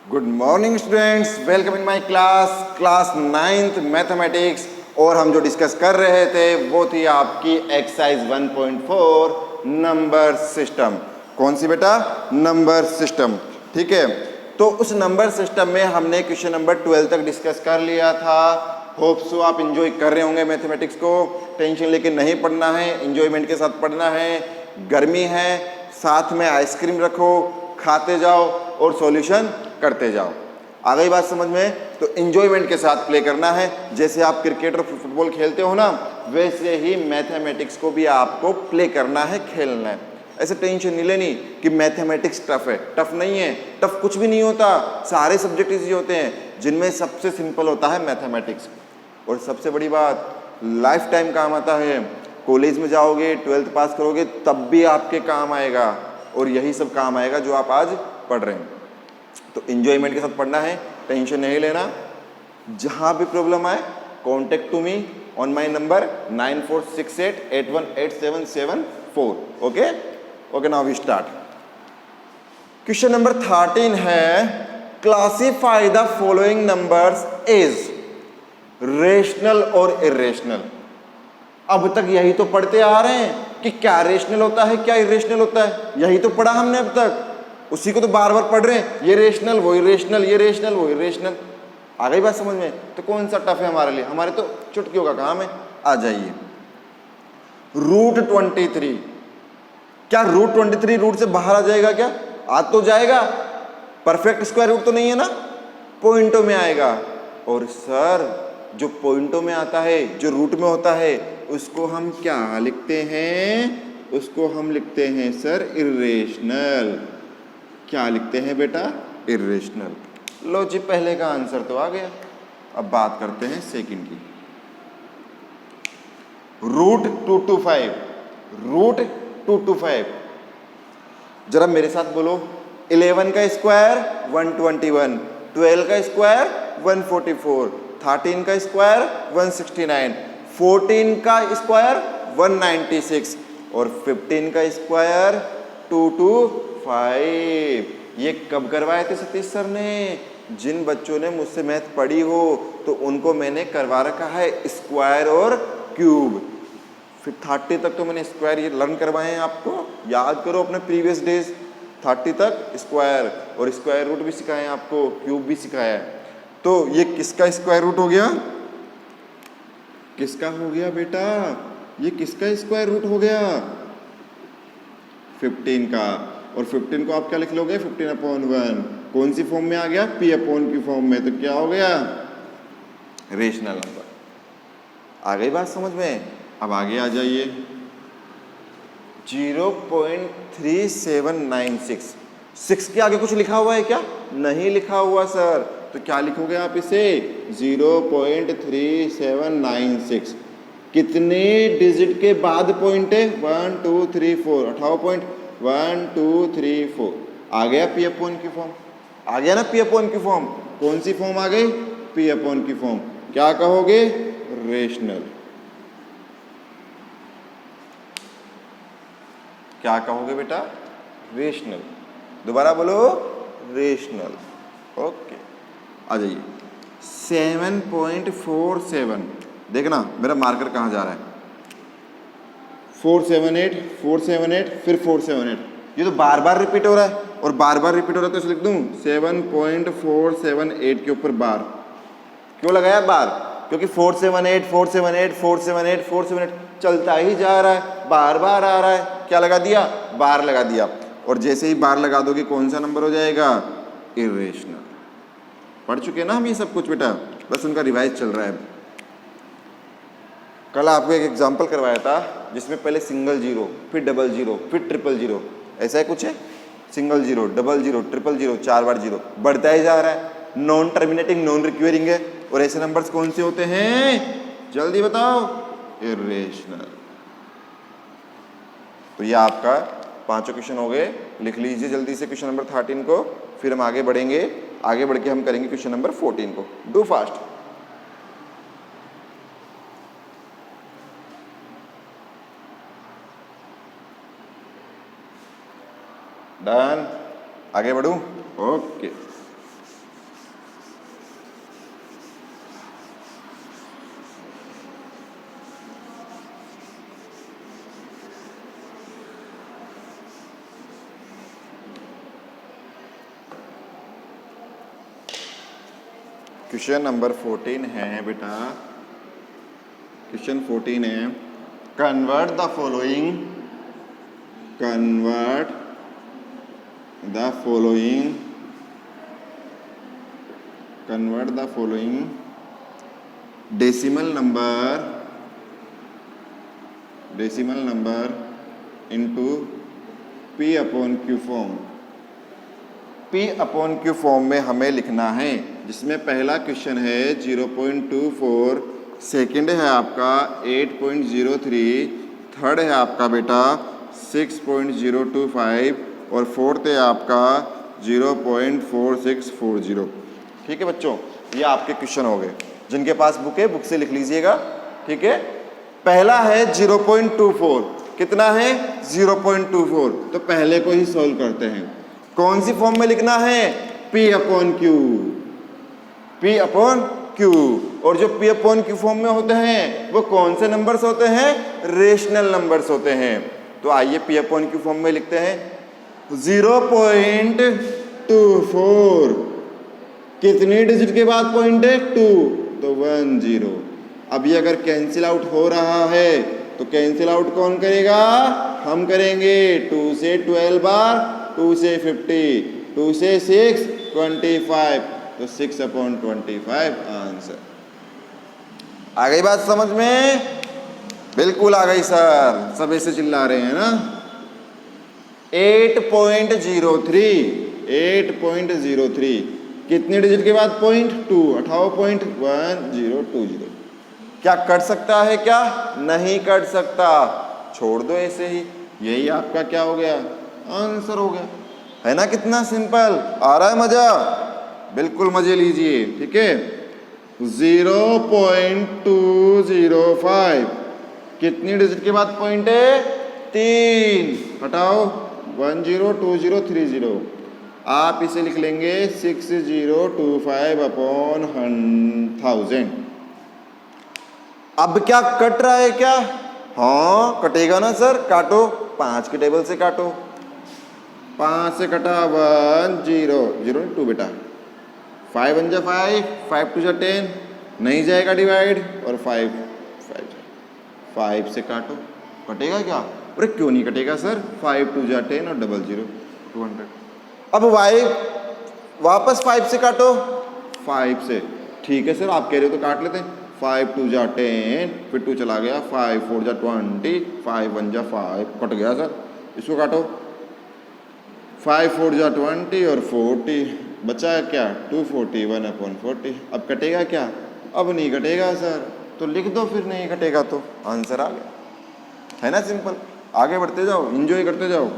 Good morning students, welcome in my class 9th mathematics. और हम जो डिस्कस कर रहे थे वो थी आपकी एक्सरसाइज 1.4 नंबर सिस्टम। कौन सी बेटा? Number system. ठीक है, तो उस नंबर सिस्टम में हमने क्वेश्चन नंबर 12 तक डिस्कस कर लिया था। होप सो आप इंजॉय कर रहे होंगे मैथमेटिक्स को। टेंशन लेके नहीं पढ़ना है, इंजॉयमेंट के साथ पढ़ना है। गर्मी है, साथ में आइसक्रीम रखो, खाते जाओ और सॉल्यूशन करते जाओ। आ गई बात समझ में? तो एंजॉयमेंट के साथ प्ले करना है। जैसे आप क्रिकेट और फुटबॉल खेलते हो ना, वैसे ही मैथमेटिक्स को भी आपको प्ले करना है, खेलना है। ऐसे टेंशन नहीं लेनी कि मैथमेटिक्स टफ है। टफ नहीं है, टफ कुछ भी नहीं होता। सारे सब्जेक्ट इजी होते हैं, जिनमें सबसे सिंपल होता है मैथमेटिक्स। और सबसे बड़ी बात, लाइफ टाइम काम आता है। कॉलेज में जाओगे, 12th पास करोगे, तब भी आपके काम आएगा। और यही सब काम आएगा जो आप आज पढ़ रहे हैं। तो एंजॉयमेंट के साथ पढ़ना है, टेंशन नहीं लेना। जहां भी प्रॉब्लम आए, contact to me on my number 9468818774। Okay okay, now we start. Question number 13 है, classify the following numbers as rational और इरेशनल। अब तक यही तो पढ़ते आ रहे हैं कि क्या रेशनल होता है, क्या इरेशनल होता है। यही तो पढ़ा हमने अब तक, उसी को तो बार बार पढ़ रहे हैं। ये रेशनल, वो इरेशनल, ये रेशनल, वो इरेशनल। आ गई बात समझ में? तो कौन सा टफ है हमारे लिए? हमारे तो चुटकियों का काम है। आ जाइए, रूट 23। क्या रूट 23 रूट से बाहर आ जाएगा क्या? आ तो जाएगा। परफेक्ट स्क्वायर रूट तो नहीं है ना, पॉइंटों में आएगा। और सर, जो पॉइंटों में आता है, जो रूट में होता है, उसको हम क्या लिखते हैं? उसको हम लिखते हैं सर इरेशनल। क्या लिखते हैं बेटा? इरेशनल। लो जी, पहले का आंसर तो आ गया। अब बात करते हैं सेकंड की। Root 225, root 225। जरा मेरे साथ बोलो, 11 का स्क्वायर 121, 12 का स्क्वायर 144, 13 का स्क्वायर 169, 14 का स्क्वायर 196 और 15 का स्क्वायर 225। ये कब करवाए थे सतीश सर ने? जिन बच्चों ने मुझसे मैथ पढ़ी हो तो उनको मैंने करवा रखा है स्क्वायर और क्यूब। फिर 30 तक तो मैंने स्क्वायर ये लर्न करवाए हैं आपको। याद करो अपने प्रीवियस डेज। 30 तक स्क्वायर और स्क्वायर रूट भी सिखाए हैं आपको, क्यूब भी सिखाया है। तो ये किसका स्क्वायर रूट हो गया? किसका हो गया बेटा? ये किसका स्क्वायर रूट हो गया? 15 का। और 15 को आप क्या लिख लोगे? 15/1। कौन सी फॉर्म में आ गया? P अपॉन की फॉर्म में। तो क्या हो गया? Rational number. आ गई बात समझ में? अब आगे आ जाइए, 0.3796। 6 के आगे कुछ लिखा हुआ है क्या? नहीं लिखा हुआ सर। तो क्या लिखोगे आप इसे? 0.3796। कितने डिजिट के बाद पॉइंट है? 1 2 3 4। उठाओ पॉइंट, 1 2 3 4। आ गया P अपॉन की फॉर्म। आ गया ना P अपॉन की फॉर्म। कौन सी फॉर्म आ गई? P अपॉन की फॉर्म। क्या कहोगे? रेशनल। क्या कहोगे बेटा? रेशनल। दोबारा बोलो, रेशनल। ओके, आ जाइए 7.47। देखना मेरा मार्कर कहाँ जा रहा है। 478, 478, फिर 478। ये तो बार बार रिपीट हो रहा है, और बार बार रिपीट हो रहा है तो इसे लिख दूं 7.478 के ऊपर बार। क्यों लगाया बार? क्योंकि 478, 478, 478, 478 चलता ही जा रहा है, बार बार आ रहा है। क्या लगा दिया? बार लगा दिया। और जैसे ही बार लगा दोगे कौन सा नंबर हो जाएगा? इरेशनल। पढ़ चुके ना हम ये सब कुछ बेटा, बस उनका रिवाइज चल रहा है। कल आपको एक एग्जाम्पल करवाया था जिसमें पहले सिंगल जीरो, फिर डबल जीरो, फिर ट्रिपल जीरो, ऐसा है कुछ है। Single zero, double zero, triple zero, 4 बार जीरो, बढ़ता ही जा रहा है। नॉन टर्मिनेटिंग, नॉन रिक्वेरिंग है। और ऐसे नंबर्स कौन से होते हैं? जल्दी बताओ। इरेशनल। तो ये आपका 5 क्वेश्चन हो गए। लिख लीजिए जल्दी से क्वेश्चन नंबर 13 को, फिर हम आगे बढ़ेंगे। आगे बढ़ के हम करेंगे क्वेश्चन नंबर 14 को। Do fast. डन। आगे बढ़ूं? ओके। क्वेश्चन नंबर 14 है बेटा, क्वेश्चन 14 है, convert the following decimal number into P upon Q form. P upon Q form में हमें लिखना है, जिसमें पहला क्वेश्चन है 0.24, सेकंड है आपका 8.03, थर्ड है आपका बेटा 6.025 और फोर्थ है आपका 0.4640। ठीक है बच्चों, ये आपके क्वेश्चन हो गए। जिनके पास बुक है बुक से लिख लीजिएगा। ठीक है, पहला है 0.24, कितना है 0.24, तो पहले को ही सॉल्व करते हैं। कौन सी फॉर्म में लिखना है? P upon Q, P upon Q। और जो P अपॉन Q फॉर्म में होते हैं वो कौन से नंबर्स होते हैं? रेशनल नंबर्स होते हैं। तो आइए P अपॉन Q फॉर्म में लिखते हैं। 0.24 कितनी डिजिट के बाद पॉइंट है? 2, तो 10। अब ये अगर कैंसिल आउट हो रहा है तो कैंसिल आउट कौन करेगा? हम करेंगे। 2 से 12 बार, 2 से 50, 2 से 6 25, तो 6 अपॉन 25 आंसर। आ गई बात समझ में? बिल्कुल आ गई सर, सब ऐसे चिल्ला रहे हैं ना। 8.03 कितने डिजिट के बाद पॉइंट? 2, 18.1020। क्या कट सकता है? क्या नहीं कट सकता, छोड़ दो ऐसे ही। यही आपका क्या हो गया? आंसर हो गया। है ना कितना सिंपल? आ रहा है मजा? बिल्कुल मजे लीजिए। ठीक है, 0.205 कितनी डिजिट के बाद पॉइंट है? 3, हटाओ 102030। आप इसे लिख लेंगे 6025 अपॉन 1000। अब क्या कट रहा है क्या? हाँ कटेगा ना सर, काटो। 5 के टेबल से काटो। 5 से कटा 1 0 0 2 बेटा। 5 1 जा 5, 5 2 जा 10, नहीं जाएगा डिवाइड, और 5 से काटो। कटेगा क्या? अरे क्यों नहीं कटेगा सर? 5 2 जा 10 और 00 200। अब y वापस 5 से काटो। 5 से, ठीक है सर आप कह रहे हो तो काट लेते हैं। 5 2 जा 10, फिर 2 चला गया, 5 4 जा 20, 5 1 जा 5, कट गया सर। इसको काटो। 5 4 जा 20 और 40, बचा क्या? 241 अपॉन 40। अब कटेगा क्या? अब नहीं कटेगा सर, तो लिख दो फिर। नहीं कटेगा तो आंसर आ गया। है ना सिंपल? आगे बढ़ते जाओ, एंजॉय करते जाओ।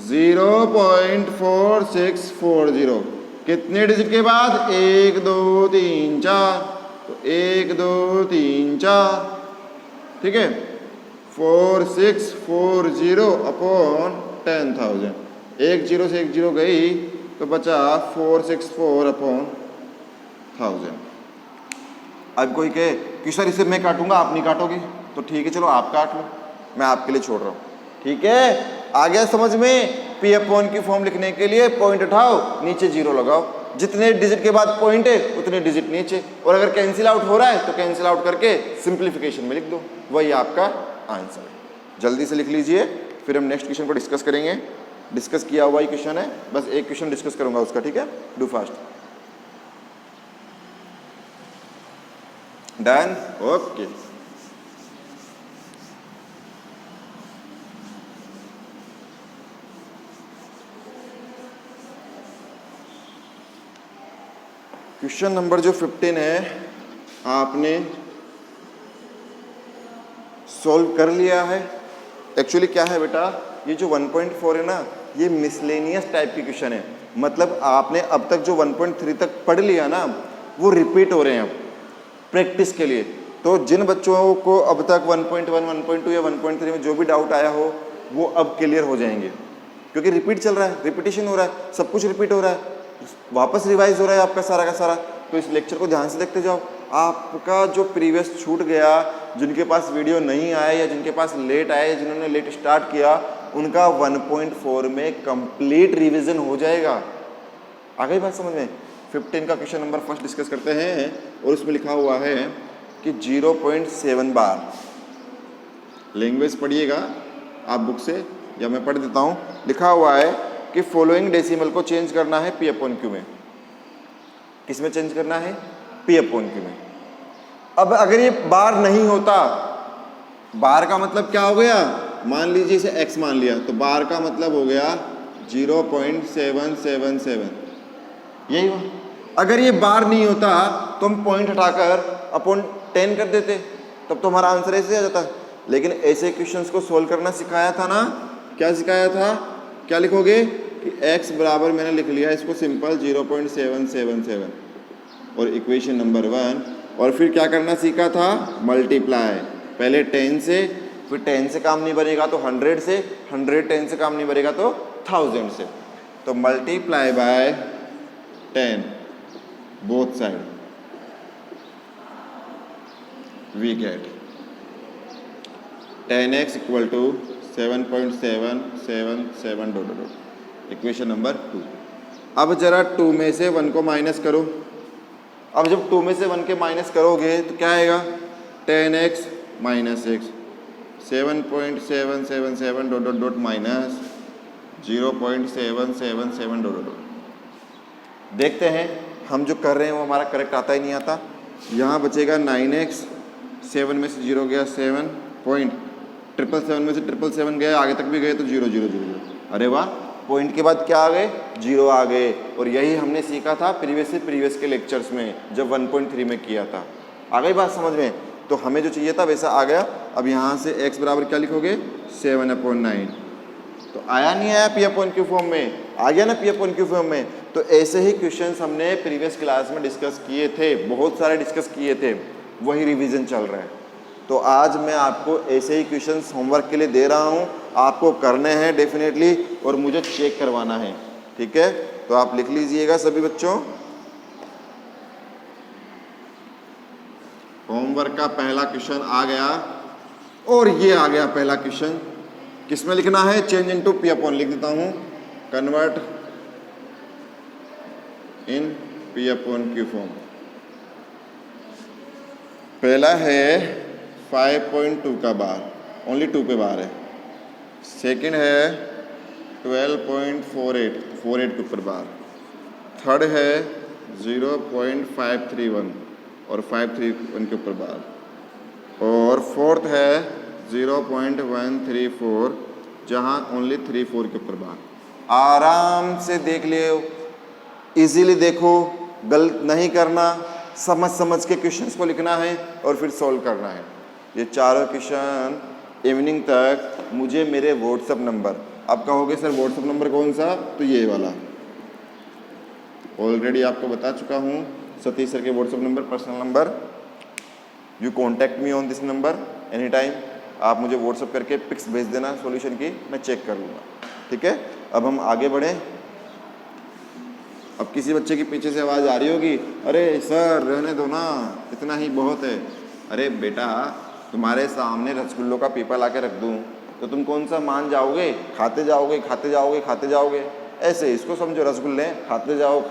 0.4640 कितने डिजिट के बाद? 1 2 3 4, तो 1 2 3 4। ठीक है, 4640 अपॉन 10,000। 1 0 से 1 0 गई तो बचा 464 अपॉन 1000। अब कोई कहे कि सर इसे मैं काटूंगा, आप नहीं काटोगे, तो ठीक है चलो आप काट लो, मैं आपके लिए छोड़ रहा हूँ। ठीक है, आ गया समझ में? P अपॉन Q फॉर्म लिखने के लिए पॉइंट उठाओ, नीचे 0 लगाओ। जितने डिजिट के बाद पॉइंट है उतने डिजिट नीचे, और अगर कैंसिल आउट हो रहा है तो कैंसिल आउट करके सिंप्लीफिकेशन में लिख दो, वही आपका आंसर है। जल्दी से लिख लीजिए, फिर हम नेक्स्ट क्वेश्चन को डिस्कस करेंगे। डिस्कस किया हुआ ही क्वेश्चन है, बस एक क्वेश्चन डिस्कस करूंगा उसका। ठीक है, do fast. Done, okay. Question number जो 15 है आपने सॉल्व कर लिया है। एक्चुअली क्या है बेटा, ये जो 1.4 है ना, ये मिसलेनियस टाइप की क्वेश्चन है। मतलब आपने अब तक जो 1.3 तक पढ़ लिया ना, वो रिपीट हो रहे हैं अब प्रैक्टिस के लिए। तो जिन बच्चों को अब तक 1.1, 1.2 या 1.3 में जो भी डाउट आया हो, वो अब क्लियर हो जाएंगे, क्योंकि रिपीट चल रहा है, रिपीटिशन हो रहा है, सब कुछ रिपीट हो रहा है, वापस रिवाइज हो रहा है आपका सारा का सारा। तो इस लेक्चर को ध्यान से देखते जाओ। आपका जो प्रीवियस छूट गया, जिनके पास वीडियो नहीं आया या जिनके पास लेट आया, जिन्होंने लेट स्टार्ट किया, उनका 1.4 में कंप्लीट रिवीजन हो जाएगा। आ गई बात समझ में? 15 का क्वेश्चन नंबर फर्स्ट डिस्कस करते हैं और उसमें लिखा हुआ है कि 0.7 बार। लैंग्वेज पढ़िएगा आप बुक से या मैं पढ़ देता हूँ। लिखा हुआ है कि फॉलोइंग डेसिमल को चेंज करना है P/Q में। किस में चेंज करना है? P/Q में। अब अगर ये बार नहीं होता, बार का मतलब क्या हो गया? मान लीजिए इसे x मान लिया तो बार का मतलब हो गया 0.777, यही हुआ। अगर ये बार नहीं होता तो हम पॉइंट हटाकर अपॉन 10 कर देते, तब तो हमारा आंसर ऐसे आ जाता। लेकिन ऐसे क्वेश्चंस को सोल्व करना सिखाया था ना। क्या सिखाया था? क्या लिखोगे कि x बराबर, मैंने लिख लिया इसको सिंपल 0.777 और इक्वेशन नंबर 1। और फिर क्या करना सीखा था? मल्टीप्लाई। पहले 10 से, फिर 10 से काम नहीं बनेगा तो 100 से, 100 10 से काम नहीं बनेगा तो 1000 से। तो multiply by 10 both side, we get 10x equal to 7.777 equation number 2। अब जरा 2 में से 1 को माइनस करो। अब जब 2 में से 1 के माइनस करोगे तो क्या आएगा? 10x माइनस x 7.777 माइनस 0.777 देखते हैं हम जो कर रहे हैं वो हमारा करेक्ट आता ही नहीं आता। यहाँ बचेगा 9x, 7 में से 0 गया 7.777 में से 777 गया, आगे तक भी गए तो 0 0 0 0। अरे वाह, पॉइंट के बाद क्या आ गए? 0 आ गए। और यही हमने सीखा था प्रीवियस के लेक्चर्स में जब 1.3 में किया था। आ गई बात समझ में? तो हमें जो चाहिए था वैसा आ गया। अब यहाँ से x बराबर क्या लिखोगे? 7/9। तो आया नहीं आया P/Q फॉर्म में? आ गया ना P/Q फॉर्म में। तो ऐसे ही क्वेश्चंस हमने प्रीवियस क्लास में डिस्कस किए थे, बहुत सारे डिस्कस किए थे, वही रिवीजन चल रहा है। तो आज मैं आपको ऐसे ही क्वेश्चंस होमवर्क के लिए दे रहा हूँ, आपको करने हैं डेफिनेटली और मुझे चेक करवाना है, ठीक है? तो आप लिख लीजिएगा सभी बच्चों। होमवर्क का पहला क्वेश्चन आ गया और ये आ गया पहला क्वेश्चन। किसमें लिखना है? चेंज इनटू P/, लिख देता हूँ, कन्वर्ट इन P/Q फॉर्म। पहला है 5.2 का बार, ओनली 2 पे बार है। सेकंड है 12.48 के ऊपर बार। थर्ड है 0.531 और 531 के ऊपर बार। और फोर्थ है 0.134 जहाँ ओनली 34 के ऊपर बार। आराम से देख लियो, इजीली देखो, गलत नहीं करना, समझ के क्वेश्चंस को लिखना है और फिर सॉल्व करना है। ये चारों क्वेश्चन इवनिंग तक मुझे मेरे व्हाट्सएप नंबर, आप कहोगे सर व्हाट्सएप नंबर कौन सा? तो ये वाला ऑलरेडी आपको बता चुका हूँ, सतीश सर के WhatsApp number, personal number. You contact me on this number any time. आप मुझे व्हाट्सएप करके पिक्स भेज देना सॉल्यूशन की, मैं चेक कर लूँगा, ठीक है? अब हम आगे बढ़ें। अब किसी बच्चे की पीछे से आवाज़ आ रही होगी, अरे सर रहने दो ना, इतना ही बहुत है। अरे बेटा, तुम्हारे सामने रसगुल्लों का पीपा ला के रख दूँ तो तुम कौन सा मान जाओगे? खाते जाओगे, खाते जाओगे, खाते जाओगे। ऐसे इसको समझो, रसगुल्ले खाते जाओ,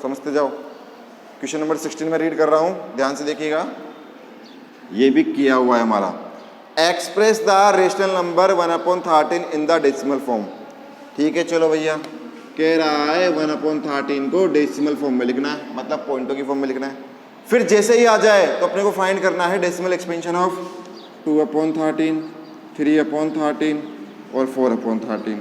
समझते जाओ। क्वेश्चन नंबर 16 में रीड कर रहा हूँ, ध्यान से देखिएगा। ये भी किया हुआ है हमारा। Express the rational number 1/13 in the decimal form. ठीक है, चलो भैया, कह रहा है 1/13 को डेसिमल फॉर्म में लिखना है, मतलब पॉइंटों की फॉर्म में लिखना है। फिर जैसे ही आ जाए तो अपने को फाइंड करना है डेसिमल एक्सपेंशन ऑफ 2/13, 3/13 और 4/13।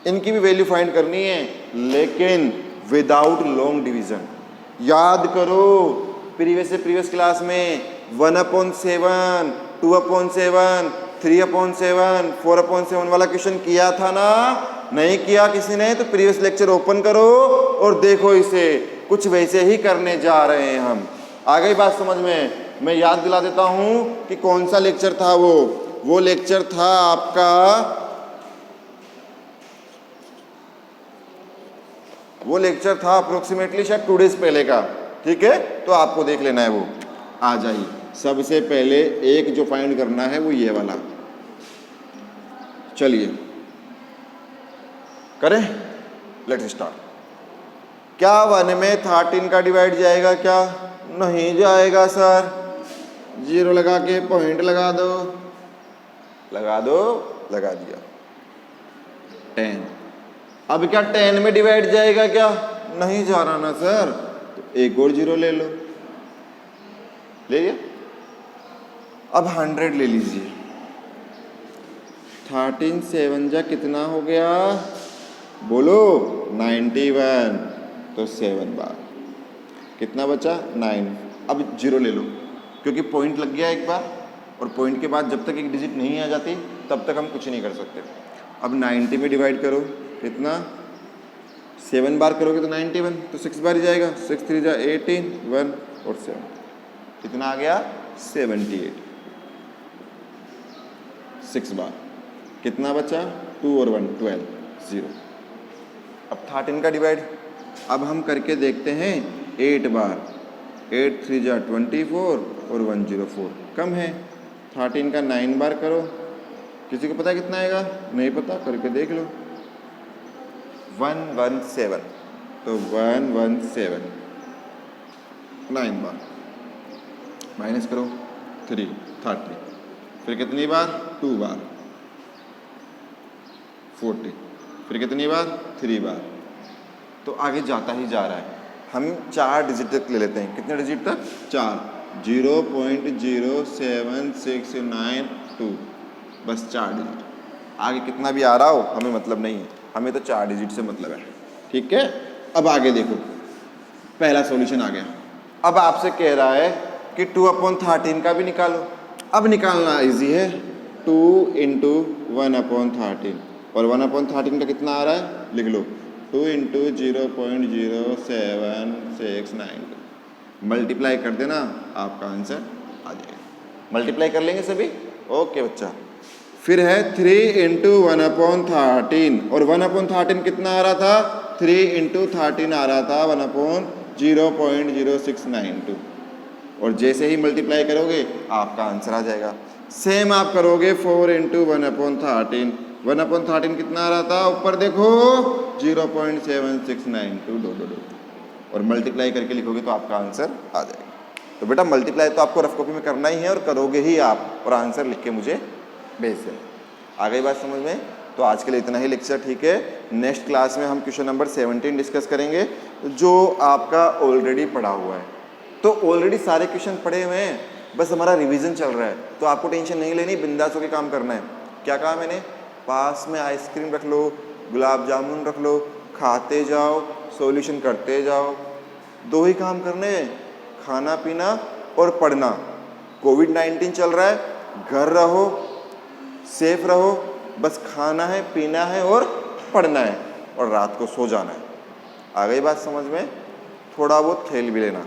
इनकी भी वैल्यू फाइंड करनी है, लेकिन विदाउट लॉन्ग डिवीजन। याद करो प्रीवियस क्लास में 1/7, 2/7, 3/7, 4/7 वाला क्वेश्चन किया था ना? नहीं किया किसी ने? तो प्रीवियस लेक्चर ओपन करो और देखो इसे, कुछ वैसे ही करने जा रहे हैं हम। आ गई बात समझ में? मैं याद दिला देता हूं कि कौन सा लेक्चर था वो लेक्चर था आपका, वो लेक्चर था अप्रोक्सीमेटली शायद 2 डेज पहले का, ठीक है? तो आपको देख लेना है, वो आ जाइए। सबसे पहले एक जो फाइंड करना है वो ये वाला, चलिए करें, लेट्स स्टार्ट। क्या 1 में 13 का डिवाइड जाएगा क्या? नहीं जाएगा सर। 0 लगा के पॉइंट लगा दो, लगा दो, लगा दिया। 10। अब क्या 10 में डिवाइड जाएगा क्या? नहीं जा रहा ना सर, तो एक और 0 ले लो, ले लिया। अब 100 ले लीजिए। 13 7 जा कितना हो गया? बोलो 91, तो 7 बार कितना बचा? 9। अब 0 ले लो, क्योंकि पॉइंट लग गया एक बार, और पॉइंट के बाद जब तक एक डिजिट नहीं आ जाती तब तक हम कुछ नहीं कर सकते। अब 90 में डिवाइड करो, कितना? 7 बार करोगे तो 91, तो 6 बार ही जाएगा। 6 3 जा 18, 1 और 7, कितना आ गया? 78। 6 बार कितना बचा? 2 और 1 12, 0। अब 13 का डिवाइड अब हम करके देखते हैं 8 बार। 8 3 जा 24 और 104, कम है। 13 का 9 बार करो, किसी को पता कितना आएगा? नहीं पता, करके देख लो। 117, तो 117 9 बार माइनस करो 3 30, फिर कितनी बार? 2 बार 40, फिर कितनी बार? 3 बार। तो आगे जाता ही जा रहा है। हम 4 डिजिट तक ले लेते हैं। कितने डिजिट तक? 4। 0.0769 बस 4 डिजिट। आगे कितना भी आ रहा हो हमें मतलब नहीं है, हमें तो 4 डिजिट से मतलब है। ठीक है, अब आगे देखो, पहला सॉल्यूशन आ गया। अब आपसे कह रहा है कि 2/13 का भी निकालो। अब निकालना इजी है। 2 × 1/13, और 1/13 का कितना आ रहा है? लिख लो, 2 × 0.07692। मल्टीप्लाई कर देना, आपका आंसर आ जाएगा। मल्टीप्लाई कर लेंगे सभी? ओके बच्चा। फिर है 3 × 1/13, और 1/13 कितना आ रहा था? 3 × 13 आ रहा था 1/0.0692, और जैसे ही मल्टीप्लाई करोगे आपका आंसर आ जाएगा। सेम आप करोगे 4 × 1/13, 1/13 कितना आ रहा था? ऊपर देखो 0.7692, और मल्टीप्लाई करके लिखोगे तो आपका आंसर आ जाएगा। तो बेटा मल्टीप्लाई तो आपको रफ कॉपी में करना ही है, और करोगे ही आप, और आंसर लिख के मुझे भेज देना। आ गई बात समझ में? तो आज के लिए इतना ही लेक्चर, ठीक है। नेक्स्ट क्लास में हम क्वेश्चन नंबर 17 डिस्कस करेंगे, जो आपका ऑलरेडी पढ़ा हुआ है। तो ऑलरेडी सारे क्वेश्चन पढ़े हुए हैं, बस हमारा रिवीजन चल रहा है। तो आपको टेंशन नहीं लेनी, बिंदास होकर काम करना है। क्या कहा मैंने? पास में आइसक्रीम रख लो, गुलाब जामुन रख लो, खाते जाओ, सॉल्यूशन करते जाओ। 2 ही काम करने हैं, खाना पीना और पढ़ना। कोविड-19 चल रहा है, घर रहो, सेफ रहो, बस खाना है, पीना है और पढ़ना है, और रात को सो जाना है। आ गई बात समझ में? थोड़ा बहुत खेल भी लेना,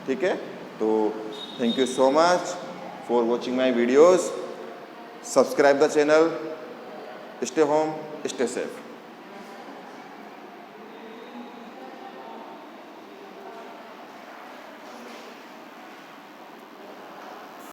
ठीक है। तो thank you so much for watching my videos. Subscribe the channel. Stay home, stay safe.